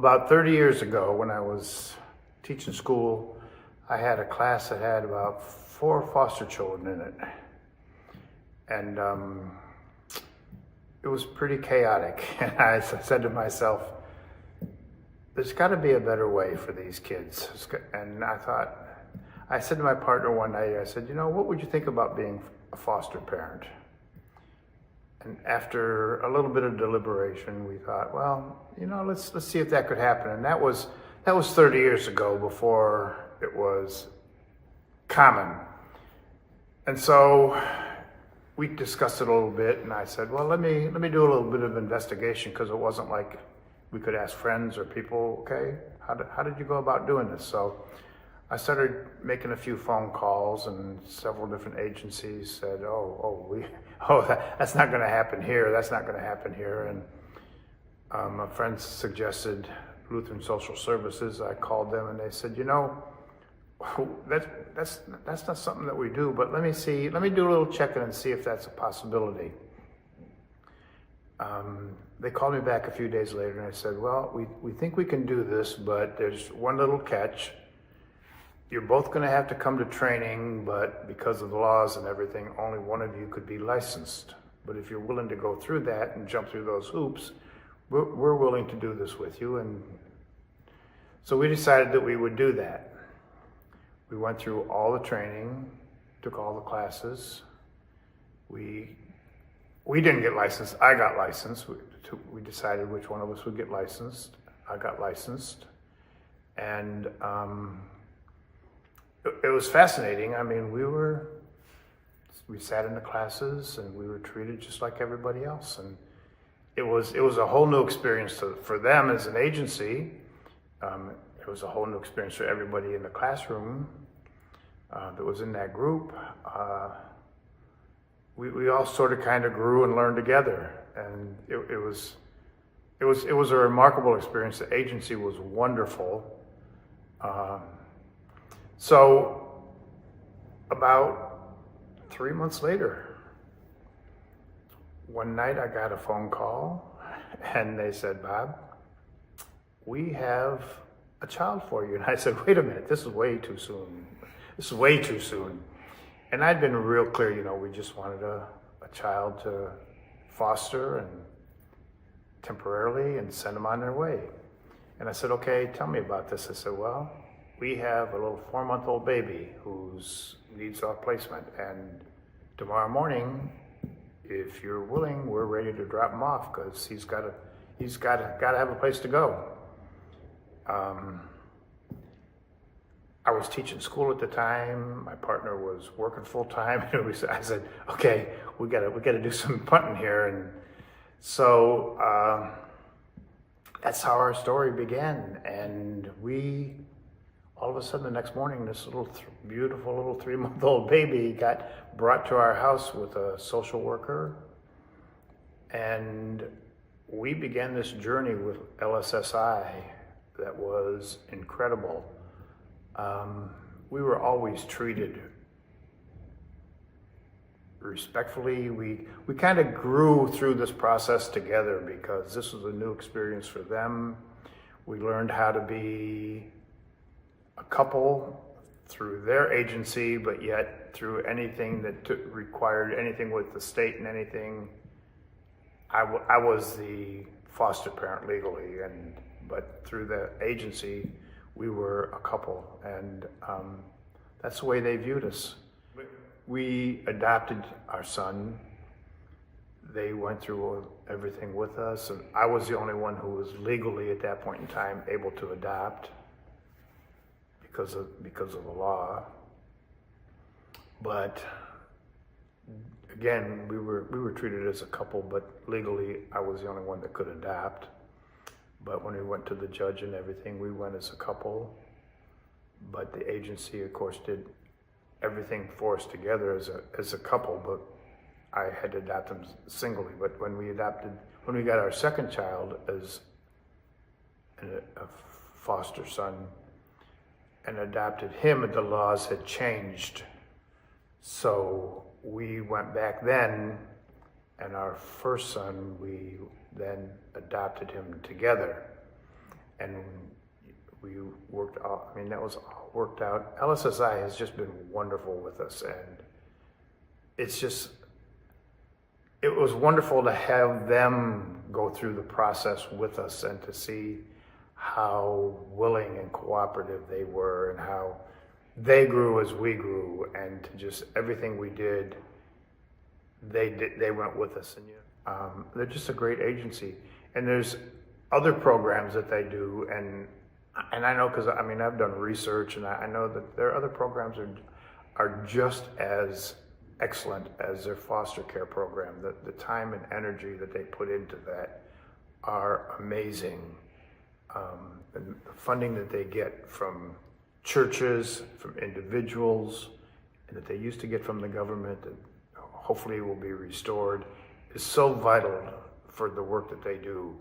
About 30 years ago, when I was teaching school, I had a class that had about 4 foster children in it. And it was pretty chaotic. And I said to myself, there's got to be a better way for these kids. And I said to my partner one night, I said, what would you think about being a foster parent? And after a little bit of deliberation, we thought, well, let's see if that could happen. And that was 30 years ago, before it was common. And so we discussed it a little bit, and I said, well, let me do a little bit of investigation, because it wasn't like we could ask friends or people, okay, how did you go about doing this? So I started making a few phone calls, and several different agencies said, that's not going to happen here. That's not going to happen here. And my friends suggested Lutheran Social Services. I called them, and they said, that's not something that we do, but let me do a little checking and see if that's a possibility. They called me back a few days later, and I said, well, we think we can do this, but there's one little catch. You're both going to have to come to training, but because of the laws and everything, only one of you could be licensed. But if you're willing to go through that and jump through those hoops, we're willing to do this with you. And so we decided that we would do that. We went through all the training, took all the classes. We didn't get licensed. I got licensed. We decided which one of us would get licensed. I got licensed. And it was fascinating. I mean, we sat in the classes, and we were treated just like everybody else. And it was a whole new experience for them as an agency. It was a whole new experience for everybody in the classroom that was in that group. We all sort of kind of grew and learned together, and it was a remarkable experience. The agency was wonderful. So about 3 months later, one night I got a phone call, and they said, Bob, we have a child for you. And I said, wait a minute, this is way too soon. This is way too soon. And I'd been real clear, we just wanted a child to foster and temporarily and send them on their way. And I said, okay, tell me about this. I said, well, we have a little 4-month-old baby who needs our placement. And tomorrow morning, if you're willing, we're ready to drop him off, because he's got to have a place to go. I was teaching school at the time. My partner was working full time. I said, okay, we gotta do some punting here. And so that's how our story began. And all of a sudden the next morning, this beautiful little 3-month-old baby got brought to our house with a social worker. And we began this journey with LSSI that was incredible. We were always treated respectfully. We kind of grew through this process together, because this was a new experience for them. We learned how to be a couple through their agency, but yet through anything that required anything with the state and anything. I was the foster parent legally, but through the agency, we were a couple, and that's the way they viewed us. We adopted our son. They went through everything with us, and I was the only one who was legally at that point in time able to adopt because of the law. But again, we were treated as a couple, but legally I was the only one that could adopt. But when we went to the judge and everything, we went as a couple. But the agency, of course, did everything for us together as a couple, but I had to adopt them singly. But when we got our second child as a foster son and adopted him, the laws had changed. So we went back then, and our first son, we then adopted him together. and we worked out. I mean, that was all worked out. LSSI has just been wonderful with us, and it was wonderful to have them go through the process with us and to see how willing and cooperative they were and how they grew as we grew, and to just everything we did, they went with us. And they're just a great agency. And there's other programs that they do, and I know, because I mean, I've done research, and I know that their other programs are just as excellent as their foster care program. The time and energy that they put into that are amazing. And the funding that they get from churches, from individuals, and that they used to get from the government, that hopefully will be restored, is so vital for the work that they do.